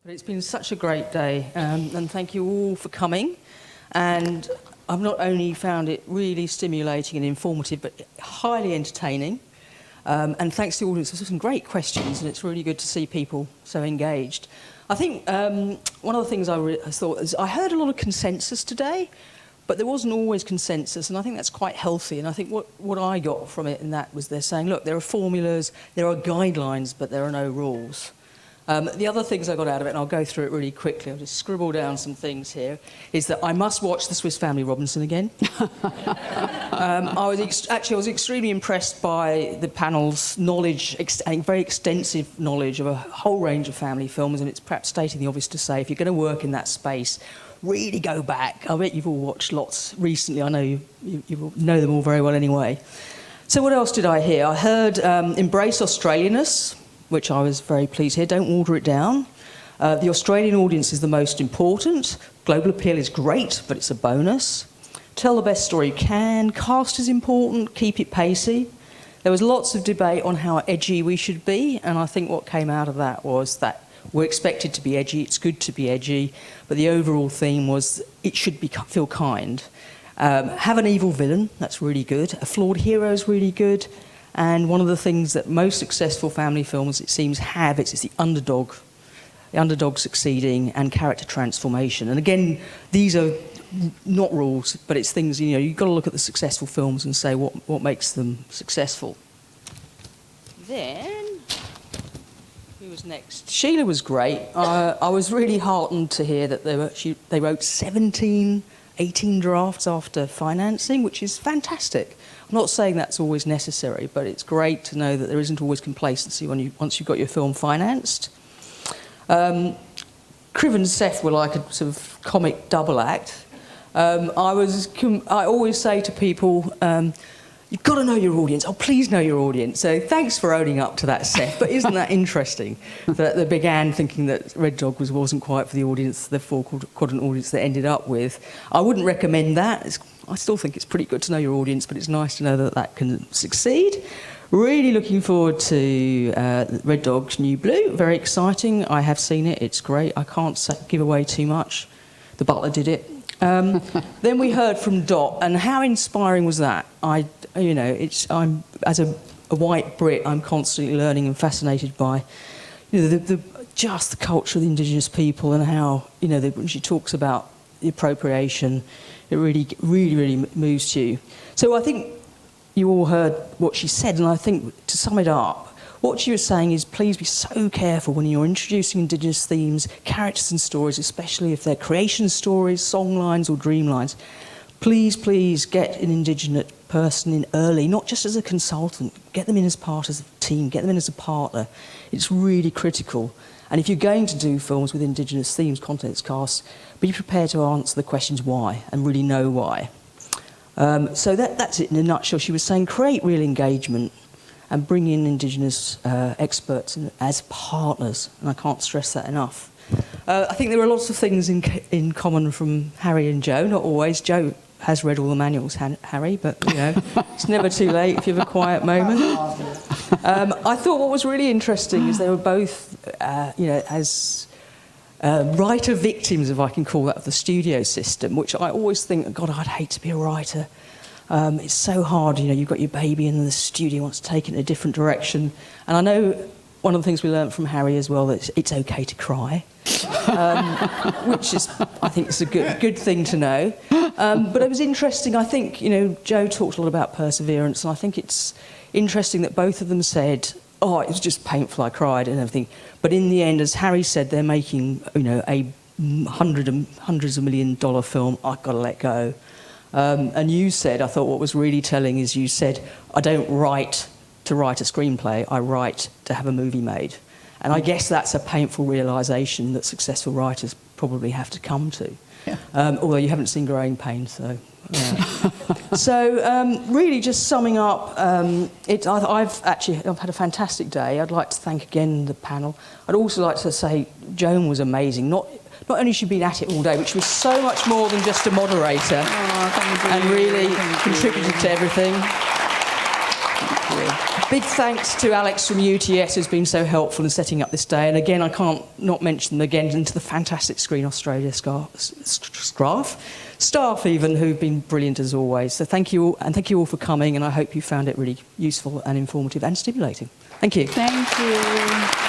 But it's been such a great day, and thank you all for coming. And I've not only found it really stimulating and informative, but highly entertaining. And thanks to the audience, there's some great questions, and it's really good to see people so engaged. I think one of the things I thought is I heard a lot of consensus today, but there wasn't always consensus, and I think that's quite healthy. And I think what I got from it in that was they're saying, look, there are formulas, there are guidelines, but there are no rules. The other things I got out of it, and I'll go through it really quickly, I'll just scribble down some things here, is that I must watch The Swiss Family Robinson again. I was extremely impressed by the panel's knowledge, very extensive knowledge of a whole range of family films, and it's perhaps stating the obvious to say, if you're going to work in that space, really go back. I bet you've all watched lots recently. I know you know them all very well anyway. So what else did I hear? I heard Embrace Australianness, which I was very pleased to hear. Don't water it down. The Australian audience is the most important. Global appeal is great, but it's a bonus. Tell the best story you can. Cast is important. Keep it pacey. There was lots of debate on how edgy we should be, and I think what came out of that was that we're expected to be edgy. It's good to be edgy, but the overall theme was it should feel kind. Have an evil villain. That's really good. A flawed hero is really good. And one of the things that most successful family films, it seems, have, it's the underdog succeeding and character transformation. And again, these are not rules, but it's things, you've got to look at the successful films and say what makes them successful. Then, who was next? Sheila was great. I was really heartened to hear that they wrote 18 drafts after financing, which is fantastic. I'm not saying that's always necessary, but it's great to know that there isn't always complacency once you've got your film financed. Criv and Seth were like a sort of comic double act. I always say to people, you've got to know your audience. Oh, please know your audience. So thanks for owning up to that, Seth. But isn't that interesting that they began thinking that Red Dog wasn't quite for the audience, the four-quadrant audience they ended up with? I wouldn't recommend that. I still think it's pretty good to know your audience, but it's nice to know that that can succeed. Really looking forward to Red Dog's New Blue. Very exciting. I have seen it. It's great. I can't give away too much. The butler did it. Then we heard from Dot, and how inspiring was that? I'm as a white Brit, I'm constantly learning and fascinated by just the culture of the indigenous people and how when she talks about the appropriation, it really moves you. So I think you all heard what she said, and I think to sum it up, what she was saying is please be so careful when you're introducing indigenous themes, characters and stories, especially if they're creation stories, songlines or dreamlines. Please get an indigenous person in early, not just as a consultant. Get them in as part of the team, get them in as a partner. It's really critical. And if you're going to do films with indigenous themes, contents, casts, be prepared to answer the questions why and really know why. So that's it in a nutshell. She was saying create real engagement and bring in indigenous experts as partners, and I can't stress that enough. I think there were lots of things in common from Harry and Joe. Not always. Joe has read all the manuals, Harry, but it's never too late if you have a quiet moment. I thought what was really interesting is they were both, as writer victims, if I can call that, of the studio system, which I always think, God, I'd hate to be a writer. It's so hard, you've got your baby and the studio wants to take it in a different direction. And I know one of the things we learned from Harry as well, that it's okay to cry, which is, I think, is a good thing to know. But it was interesting. I think, Joe talked a lot about perseverance, and I think it's interesting that both of them said, oh, it was just painful, I cried and everything. But in the end, as Harry said, they're making, a hundreds of $1 million film. I've got to let go. And you said, I thought what was really telling is you said, I don't write to write a screenplay, I write to have a movie made. And I guess that's a painful realisation that successful writers probably have to come to. Yeah. Although you haven't seen Growing Pains, so... Yeah. So really just summing up, I've had a fantastic day. I'd like to thank again the panel. I'd also like to say Joan was amazing. Not only has she been at it all day, but she was so much more than just a moderator, and really contributed to everything. Thank you. Big thanks to Alex from UTS who's been so helpful in setting up this day. And again, I can't not mention again into the fantastic Screen Australia staff even, who've been brilliant as always. So thank you all, and thank you all for coming, and I hope you found it really useful and informative and stimulating. Thank you. Thank you.